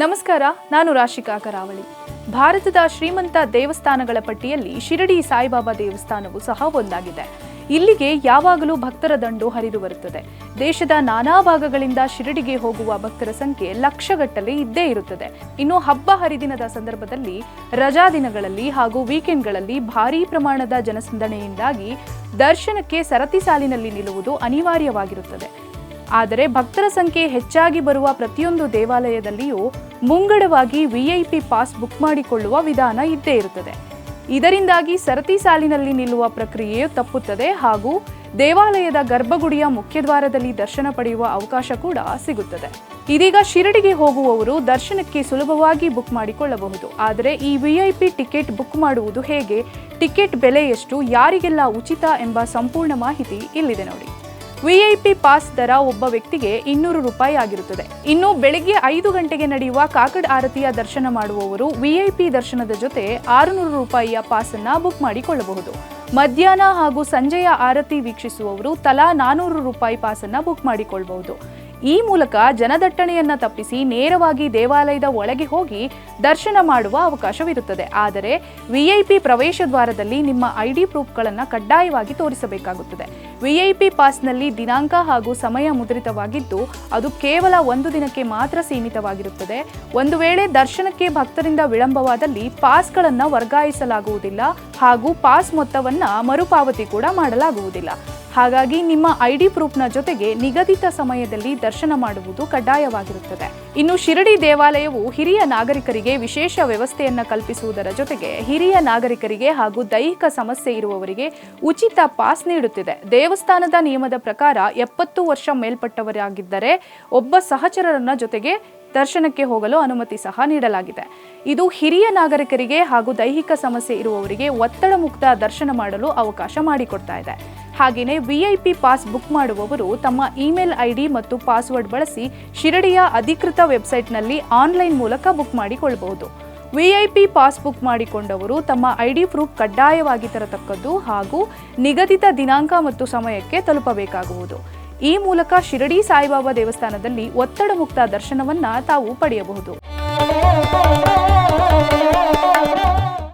ನಮಸ್ಕಾರ, ನಾನು ರಾಶಿಕಾ ಕರಾವಳಿ. ಭಾರತದ ಶ್ರೀಮಂತ ದೇವಸ್ಥಾನಗಳ ಪಟ್ಟಿಯಲ್ಲಿ ಶಿರಡಿ ಸಾಯಿಬಾಬಾ ದೇವಸ್ಥಾನವು ಸಹ ಒಂದಾಗಿದೆ. ಇಲ್ಲಿಗೆ ಯಾವಾಗಲೂ ಭಕ್ತರ ದಂಡು ಹರಿದು ಬರುತ್ತದೆ. ದೇಶದ ನಾನಾ ಭಾಗಗಳಿಂದ ಶಿರಡಿಗೆ ಹೋಗುವ ಭಕ್ತರ ಸಂಖ್ಯೆ ಲಕ್ಷಗಟ್ಟಲೆ ಇದ್ದೇ ಇರುತ್ತದೆ. ಇನ್ನು ಹಬ್ಬ ಹರಿದಿನದ ಸಂದರ್ಭದಲ್ಲಿ, ರಜಾ ದಿನಗಳಲ್ಲಿ ಹಾಗೂ ವೀಕೆಂಡ್ಗಳಲ್ಲಿ ಭಾರೀ ಪ್ರಮಾಣದ ಜನಸಂದಣಿಯಿಂದಾಗಿ ದರ್ಶನಕ್ಕೆ ಸರತಿ ಸಾಲಿನಲ್ಲಿ ನಿಲ್ಲುವುದು ಅನಿವಾರ್ಯವಾಗಿರುತ್ತದೆ. ಆದರೆ ಭಕ್ತರ ಸಂಖ್ಯೆ ಹೆಚ್ಚಾಗಿ ಬರುವ ಪ್ರತಿಯೊಂದು ದೇವಾಲಯದಲ್ಲಿಯೂ ಮುಂಗಡವಾಗಿ ವಿಐಪಿ ಪಾಸ್ ಬುಕ್ ಮಾಡಿಕೊಳ್ಳುವ ವಿಧಾನ ಇದ್ದೇ ಇರುತ್ತದೆ. ಇದರಿಂದಾಗಿ ಸರತಿ ಸಾಲಿನಲ್ಲಿ ನಿಲ್ಲುವ ಪ್ರಕ್ರಿಯೆಯು ತಪ್ಪುತ್ತದೆ ಹಾಗೂ ದೇವಾಲಯದ ಗರ್ಭಗುಡಿಯ ಮುಖ್ಯದ್ವಾರದಲ್ಲಿ ದರ್ಶನ ಪಡೆಯುವ ಅವಕಾಶ ಕೂಡ ಸಿಗುತ್ತದೆ. ಇದೀಗ ಶಿರಡಿಗೆ ಹೋಗುವವರು ದರ್ಶನಕ್ಕೆ ಸುಲಭವಾಗಿ ಬುಕ್ ಮಾಡಿಕೊಳ್ಳಬಹುದು. ಆದರೆ ಈ ವಿಐಪಿ ಟಿಕೆಟ್ ಬುಕ್ ಮಾಡುವುದು ಹೇಗೆ, ಟಿಕೆಟ್ ಬೆಲೆ ಎಷ್ಟು, ಯಾರಿಗೆಲ್ಲ ಉಚಿತ ಎಂಬ ಸಂಪೂರ್ಣ ಮಾಹಿತಿ ಇಲ್ಲಿದೆ ನೋಡಿ. ವಿಐಪಿ ಪಾಸ್ ದರ ಒಬ್ಬ ವ್ಯಕ್ತಿಗೆ 200 ರೂಪಾಯಿ ಆಗಿರುತ್ತದೆ. ಇನ್ನು ಬೆಳಿಗ್ಗೆ 5 ಗಂಟೆಗೆ ನಡೆಯುವ ಕಾಕಡ್ ಆರತಿಯ ದರ್ಶನ ಮಾಡುವವರು ವಿಐಪಿ ದರ್ಶನದ ಜೊತೆ 600 ರೂಪಾಯಿಯ ಪಾಸನ್ನು ಬುಕ್ ಮಾಡಿಕೊಳ್ಳಬಹುದು. ಮಧ್ಯಾಹ್ನ ಹಾಗೂ ಸಂಜೆಯ ಆರತಿ ವೀಕ್ಷಿಸುವವರು ತಲಾ 400 ರೂಪಾಯಿ ಪಾಸನ್ನು ಬುಕ್ ಮಾಡಿಕೊಳ್ಳಬಹುದು. ಈ ಮೂಲಕ ಜನದಟ್ಟಣೆಯನ್ನು ತಪ್ಪಿಸಿ ನೇರವಾಗಿ ದೇವಾಲಯದ ಒಳಗೆ ಹೋಗಿ ದರ್ಶನ ಮಾಡುವ ಅವಕಾಶವಿರುತ್ತದೆ. ಆದರೆ ವಿಐಪಿ ಪ್ರವೇಶ ದ್ವಾರದಲ್ಲಿ ನಿಮ್ಮ ಐಡಿ ಪ್ರೂಫ್ಗಳನ್ನು ಕಡ್ಡಾಯವಾಗಿ ತೋರಿಸಬೇಕಾಗುತ್ತದೆ. ವಿಐಪಿ ಪಾಸ್ನಲ್ಲಿ ದಿನಾಂಕ ಹಾಗೂ ಸಮಯ ಮುದ್ರಿತವಾಗಿದ್ದು ಅದು ಕೇವಲ 1 ದಿನಕ್ಕೆ ಮಾತ್ರ ಸೀಮಿತವಾಗಿರುತ್ತದೆ. ಒಂದು ವೇಳೆ ದರ್ಶನಕ್ಕೆ ಭಕ್ತರಿಂದ ವಿಳಂಬವಾದಲ್ಲಿ ಪಾಸ್ಗಳನ್ನು ವರ್ಗಾಯಿಸಲಾಗುವುದಿಲ್ಲ ಹಾಗೂ ಪಾಸ್ ಮೊತ್ತವನ್ನು ಮರುಪಾವತಿ ಕೂಡ ಮಾಡಲಾಗುವುದಿಲ್ಲ. ಹಾಗಾಗಿ ನಿಮ್ಮ ಐಡಿ ಪ್ರೂಫ್ನ ಜೊತೆಗೆ ನಿಗದಿತ ಸಮಯದಲ್ಲಿ ದರ್ಶನ ಮಾಡುವುದು ಕಡ್ಡಾಯವಾಗಿರುತ್ತದೆ. ಇನ್ನು ಶಿರಡಿ ದೇವಾಲಯವು ಹಿರಿಯ ನಾಗರಿಕರಿಗೆ ವಿಶೇಷ ವ್ಯವಸ್ಥೆಯನ್ನು ಕಲ್ಪಿಸುವುದರ ಜೊತೆಗೆ ಹಿರಿಯ ನಾಗರಿಕರಿಗೆ ಹಾಗೂ ದೈಹಿಕ ಸಮಸ್ಯೆ ಇರುವವರಿಗೆ ಉಚಿತ ಪಾಸ್ ನೀಡುತ್ತಿದೆ. ದೇವಸ್ಥಾನದ ನಿಯಮದ ಪ್ರಕಾರ 70 ವರ್ಷ ಮೇಲ್ಪಟ್ಟವರಾಗಿದ್ದರೆ ಒಬ್ಬ ಸಹಚರರನ್ನ ಜೊತೆಗೆ ದರ್ಶನಕ್ಕೆ ಹೋಗಲು ಅನುಮತಿ ಸಹ ನೀಡಲಾಗಿದೆ. ಇದು ಹಿರಿಯ ನಾಗರಿಕರಿಗೆ ಹಾಗೂ ದೈಹಿಕ ಸಮಸ್ಯೆ ಇರುವವರಿಗೆ ಒತ್ತಡ ಮುಕ್ತ ದರ್ಶನ ಮಾಡಲು ಅವಕಾಶ ಮಾಡಿಕೊಡ್ತಾ ಇದೆ. ಹಾಗೆಯೇ ವಿಐಪಿ ಪಾಸ್ ಬುಕ್ ಮಾಡುವವರು ತಮ್ಮ ಇಮೇಲ್ ಐಡಿ ಮತ್ತು ಪಾಸ್ವರ್ಡ್ ಬಳಸಿ ಶಿರಡಿಯ ಅಧಿಕೃತ ವೆಬ್ಸೈಟ್ನಲ್ಲಿ ಆನ್ಲೈನ್ ಮೂಲಕ ಬುಕ್ ಮಾಡಿಕೊಳ್ಳಬಹುದು. ವಿಐಪಿ ಪಾಸ್ ಬುಕ್ ಮಾಡಿಕೊಂಡವರು ತಮ್ಮ ಐಡಿ ಪ್ರೂಫ್ ಕಡ್ಡಾಯವಾಗಿ ತರತಕ್ಕದ್ದು ಹಾಗೂ ನಿಗದಿತ ದಿನಾಂಕ ಮತ್ತು ಸಮಯಕ್ಕೆ ತಲುಪಬೇಕಾಗುವುದು. ಈ ಮೂಲಕ ಶಿರಡಿ ಸಾಯಿಬಾಬಾ ದೇವಸ್ಥಾನದಲ್ಲಿ ಒತ್ತಡ ಮುಕ್ತ ದರ್ಶನವನ್ನ ತಾವು ಪಡೆಯಬಹುದು.